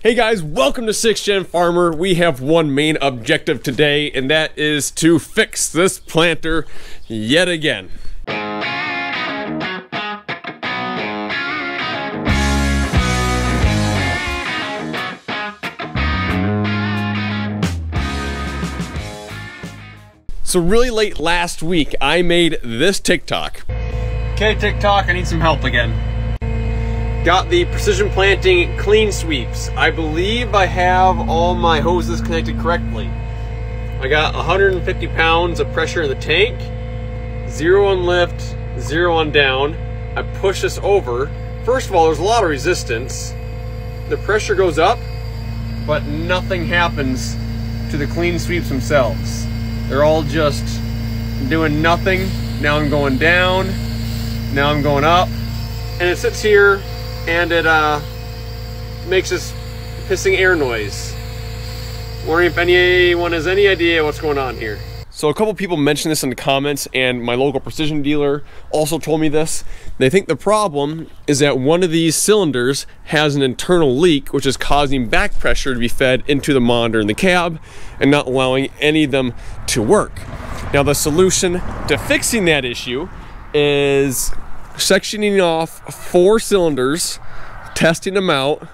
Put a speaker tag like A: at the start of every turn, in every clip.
A: Hey guys, welcome to 6th Gen Farmer. We have one main objective today, and that is to fix this planter yet again. So really late last week, I made this TikTok. Okay, TikTok, I need some help again. Got the Precision Planting clean sweeps. I believe I have all my hoses connected correctly. I got 150 pounds of pressure in the tank, 0 on lift, 0 on down. I push this over. First of all, there's a lot of resistance. The pressure goes up, but nothing happens to the clean sweeps themselves. They're all just doing nothing. Now I'm going down, now I'm going up, and it sits here and it makes this hissing air noise. Wondering if anyone has any idea what's going on here. So a couple people mentioned this in the comments, and my local precision dealer also told me this. They think the problem is that one of these cylinders has an internal leak, which is causing back pressure to be fed into the monitor in the cab and not allowing any of them to work. Now the solution to fixing that issue is sectioning off 4 cylinders, testing them out,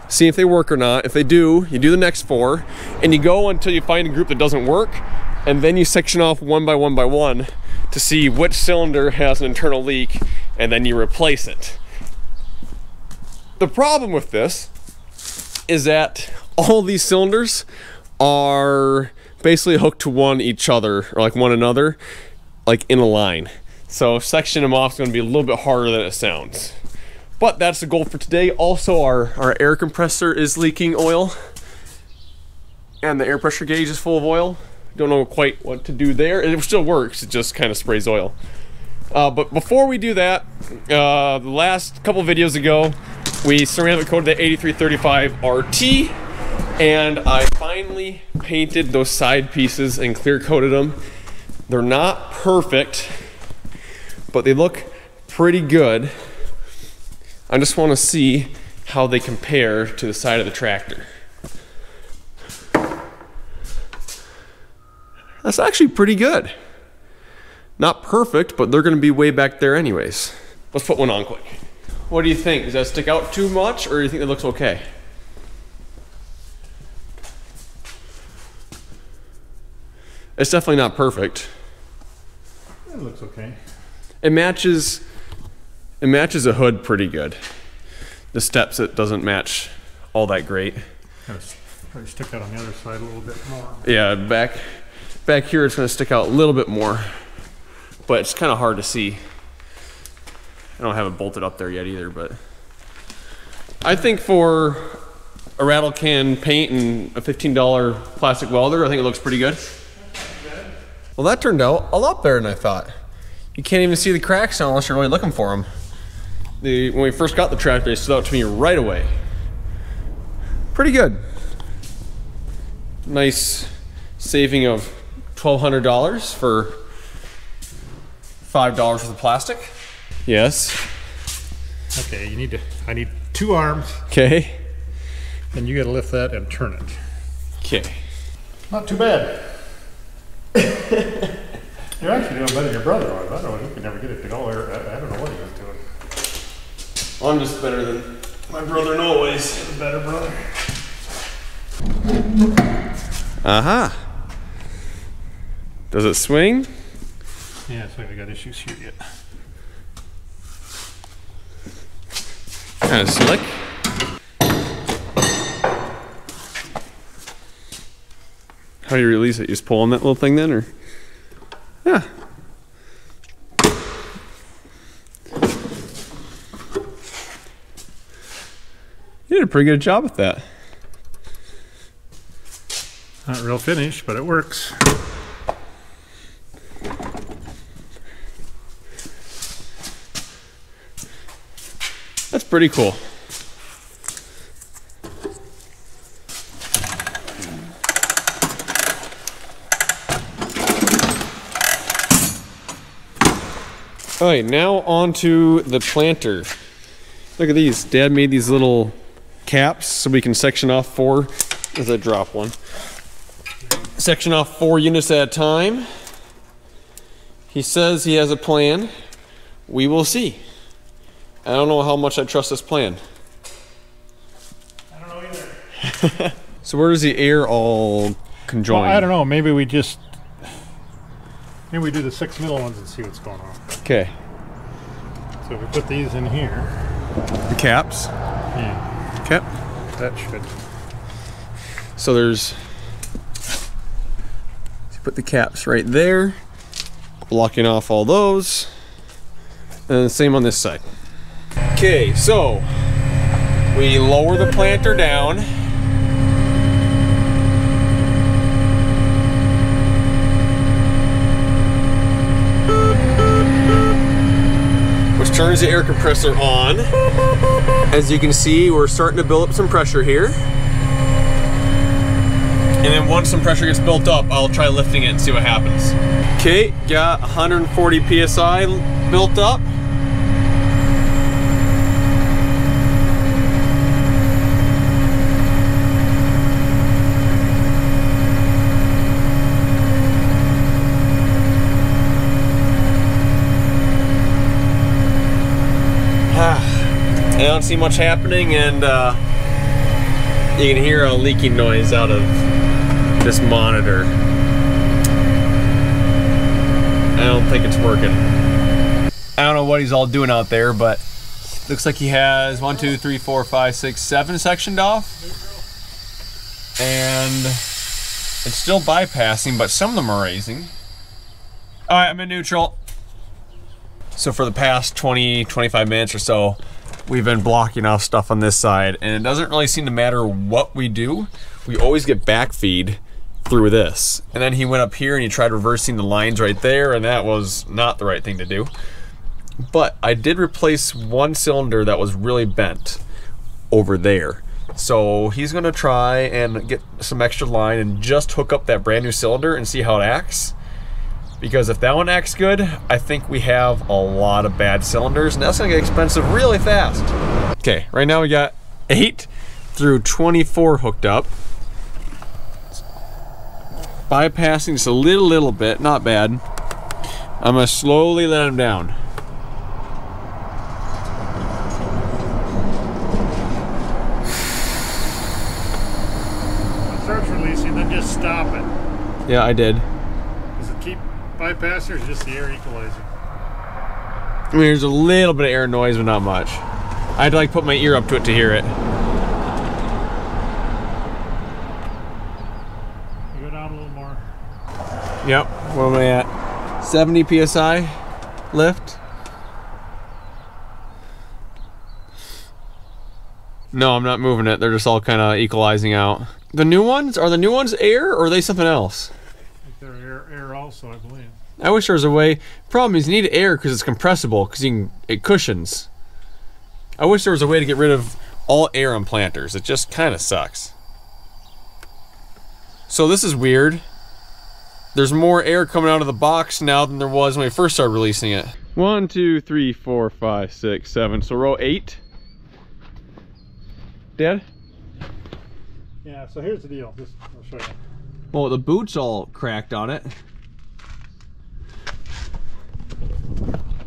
A: see if they work or not. If they do, you do the next 4, and you go until you find a group that doesn't work, and then you section off one by one to see which cylinder has an internal leak, and then you replace it. The problem with this is that all these cylinders are basically hooked to each other, or like one another, like in a line. So sectioning them off is going to be a little bit harder than it sounds. But that's the goal for today. Also, our air compressor is leaking oil, and the air pressure gauge is full of oil. Don't know quite what to do there. It still works, it just kind of sprays oil. But before we do that, the last couple videos ago, we ceramic coated the 8335 RT, and I finally painted those side pieces and clear coated them. They're not perfect, but they look pretty good. I just want to see how they compare to the side of the tractor. That's actually pretty good. Not perfect, but they're going to be way back there anyways. Let's put one on quick. What do you think? Does that stick out too much, or do you think it looks okay? It's definitely not perfect.
B: It looks okay.
A: It matches a hood pretty good. The steps, it doesn't match all that great.
B: Probably stick out on the other side a little bit more.
A: Yeah, back here it's going to stick out a little bit more, but it's kind of hard to see. I don't have it bolted up there yet either, but I think for a rattle can paint and a $15 plastic welder, I think it looks pretty good. Well, that turned out a lot better than I thought. You can't even see the cracks now unless you're really looking for them. When we first got the tractor, they stood out to me right away. Pretty good. Nice saving of $1,200 for $5 worth of plastic. Yes.
B: Okay, I need 2 arms.
A: Okay.
B: And you gotta lift that and turn it.
A: Okay.
B: Not too bad. You're actually doing better than your brother was. I don't know, he could never get it to go there. I don't know what he was doing.
A: Well, I'm just better than my brother in all ways.
B: Better brother.
A: Aha. Does it swing?
B: Yeah, it's like I got issues here yet.
A: Kind of slick. How do you release it? You just pull on that little thing then, or? Yeah. You did a pretty good job with that.
B: Not real finished, but it works.
A: That's pretty cool. All right, now on to the planter. Look at these. Dad made these little caps so we can section off 4, as I drop one. Section off 4 units at a time. He says he has a plan. We will see. I don't know how much I trust this plan.
B: I don't know either.
A: So where does the air all conjoin?
B: Well, I don't know. Maybe we do the 6 middle ones and see what's going on.
A: Okay.
B: So we put these in here.
A: The caps.
B: Yeah.
A: Okay.
B: That should.
A: So there's. Put the caps right there, blocking off all those, and the same on this side. Okay, so we lower the planter down. Which turns the air compressor on. As you can see, we're starting to build up some pressure here. And then once some pressure gets built up, I'll try lifting it and see what happens. Okay, got 140 PSI built up. I don't see much happening, and you can hear a leaking noise out of this monitor. I don't think it's working. I don't know what he's all doing out there, but looks like he has 1, 2, 3, 4, 5, 6, 7 sectioned off. And it's still bypassing, but some of them are raising. All right, I'm in neutral. So for the past 20, 25 minutes or so, we've been blocking off stuff on this side, and it doesn't really seem to matter what we do. We always get backfeed through this. And then he went up here and he tried reversing the lines right there, and that was not the right thing to do. But I did replace one cylinder that was really bent over there. So he's gonna try and get some extra line and just hook up that brand new cylinder and see how it acts. Because if that one acts good, I think we have a lot of bad cylinders, and that's gonna get expensive really fast. Okay, right now we got 8 through 24 hooked up. Bypassing just a little bit, not bad. I'm gonna slowly let him down.
B: When it starts releasing, then just stop it.
A: Yeah, I did.
B: Does it keep bypassing or is it just the air equalizing?
A: I mean, there's a little bit of air noise, but not much. I had to like put my ear up to it to hear it.
B: You go down a little more.
A: Yep, what am I at? 70 PSI lift? No, I'm not moving it. They're just all kind of equalizing out. The new ones? Are the new ones air or are they something else?
B: I think they're air also, I believe.
A: I wish there was a way. Problem is you need air because it's compressible, because it cushions. I wish there was a way to get rid of all air on planters. It just kind of sucks. So this is weird. There's more air coming out of the box now than there was when we first started releasing it. 1, 2, 3, 4, 5, 6, 7. So row 8. Dad?
B: Yeah, so here's the deal. I'll show you.
A: Well, the boot's all cracked on it.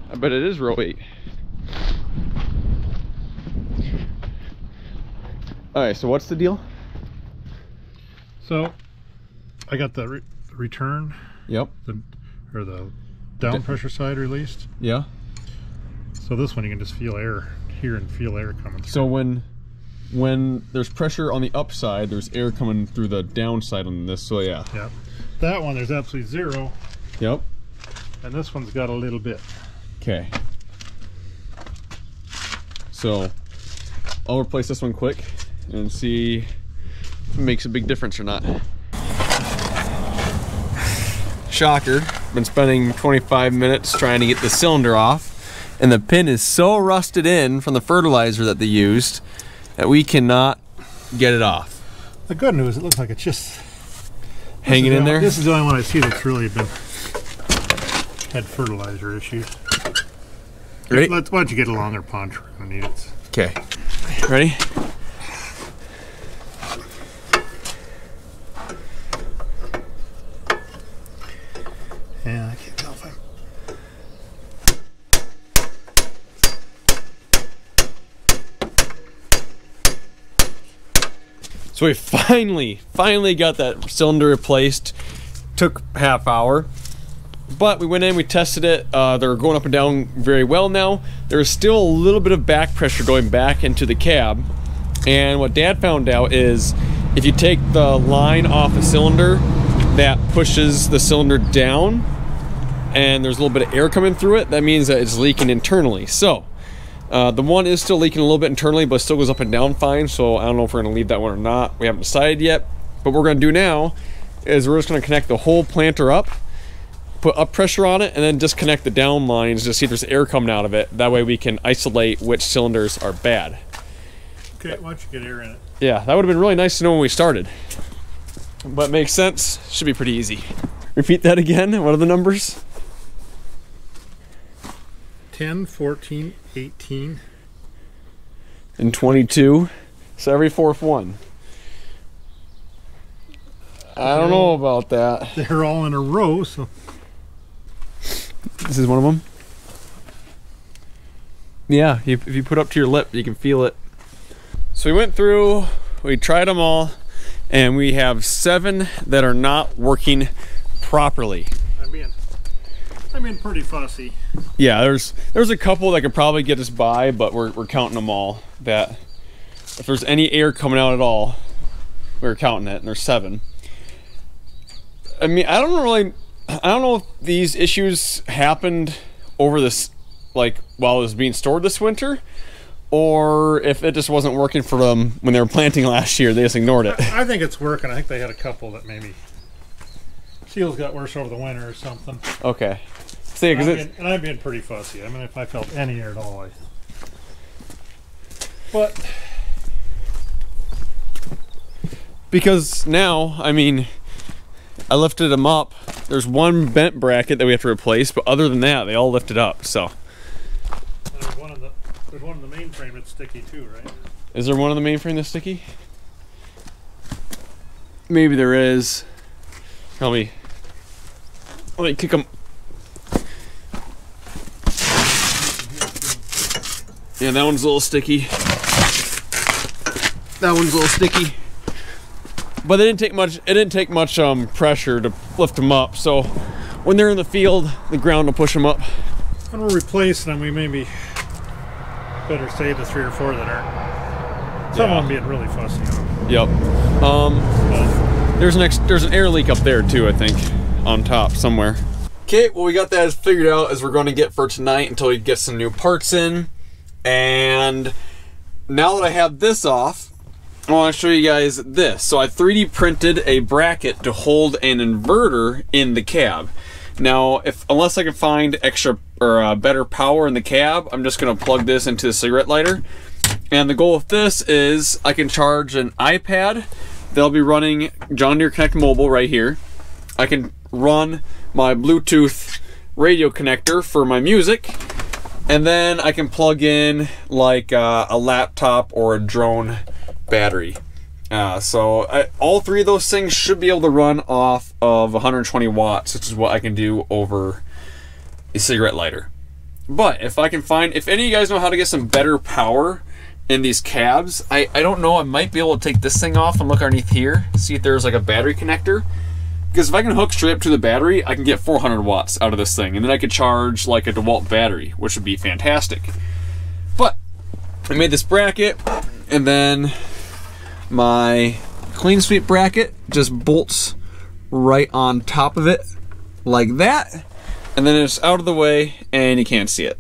A: I bet it is row 8. Alright, so what's the deal?
B: So, I got the return.
A: Yep.
B: Or the down pressure side released.
A: Yeah.
B: So this one you can just feel air here and feel air coming through.
A: So when there's pressure on the upside, there's air coming through the downside on this, so yeah.
B: Yep. That one there's absolutely zero.
A: Yep.
B: And this one's got a little bit.
A: Okay. So I'll replace this one quick and see if it makes a big difference or not. Shocker. Been spending 25 minutes trying to get the cylinder off, and the pin is so rusted in from the fertilizer that they used that we cannot get it off.
B: The good news, it looks like it's just
A: hanging in there.
B: This is the only one I see that's really had fertilizer issues.
A: Ready?
B: Why don't you get a longer punch? We're gonna need it.
A: Okay. Ready?
C: Yeah, I can't tell if I'm...
A: So we finally got that cylinder replaced. Took half hour, but we went in, we tested it. They're going up and down very well now. There's still a little bit of back pressure going back into the cab, and what Dad found out is if you take the line off the cylinder, that pushes the cylinder down, and there's a little bit of air coming through it. That means that it's leaking internally. So the one is still leaking a little bit internally, but still goes up and down fine. So I don't know if we're gonna leave that one or not. We haven't decided yet. But what we're gonna do now is we're just gonna connect the whole planter up, put up pressure on it, and then disconnect the down lines to see if there's air coming out of it. That way we can isolate which cylinders are bad.
C: Okay, why don't you get air in it?
A: Yeah, that would have been really nice to know when we started. But makes sense, should be pretty easy. Repeat that again, what are the numbers?
C: 10, 14, 18.
A: And 22, so every fourth one. I don't know about that.
C: They're all in a row, so...
A: This is one of them? Yeah, if you put up to your lip, you can feel it. So we went through, we tried them all, and we have 7 that are not working properly.
C: I'm being pretty fussy.
A: Yeah, there's a couple that could probably get us by, but we're counting them all. That if there's any air coming out at all, we're counting it, and there's 7. I mean, I don't know if these issues happened over this, like, while it was being stored this winter, or if it just wasn't working for them when they were planting last year. They just ignored it.
C: I think it's working. I think they had a couple that maybe seals got worse over the winter or something.
A: Okay. See,
C: and I'm being pretty fussy. I mean, if I felt any air at all, but
A: because now, I mean, I lifted them up. There's one bent bracket that we have to replace, but other than that, they all lifted up. So
C: there's one in the mainframe that's sticky too, right?
A: Is there one in the mainframe that's sticky? Maybe there is. Let me kick them. Yeah, that one's a little sticky. That one's a little sticky. But it didn't take much pressure to lift them up. So when they're in the field, the ground will push them up.
C: When we're replacing them, we maybe better save the 3 or 4 that aren't. Some of them being really fussy.
A: Yep. There's an air leak up there too, I think, on top somewhere. Okay, well, we got that figured out as we're going to get for tonight until we get some new parts in. And now that I have this off, I want to show you guys this. So I 3D printed a bracket to hold an inverter in the cab. Now, unless I can find extra or better power in the cab, I'm just going to plug this into the cigarette lighter. And the goal of this is I can charge an iPad. They'll be running John Deere Connect Mobile right here. I can run my Bluetooth radio connector for my music. And then I can plug in like a laptop or a drone battery. All 3 of those things should be able to run off of 120 watts, which is what I can do over a cigarette lighter. But if any of you guys know how to get some better power in these cabs, I don't know, I might be able to take this thing off and look underneath here, see if there's like a battery connector. Because if I can hook straight up to the battery, I can get 400 watts out of this thing, and then I could charge like a DeWalt battery, which would be fantastic. But I made this bracket, and then my clean sweep bracket just bolts right on top of it like that, and then it's out of the way and you can't see it.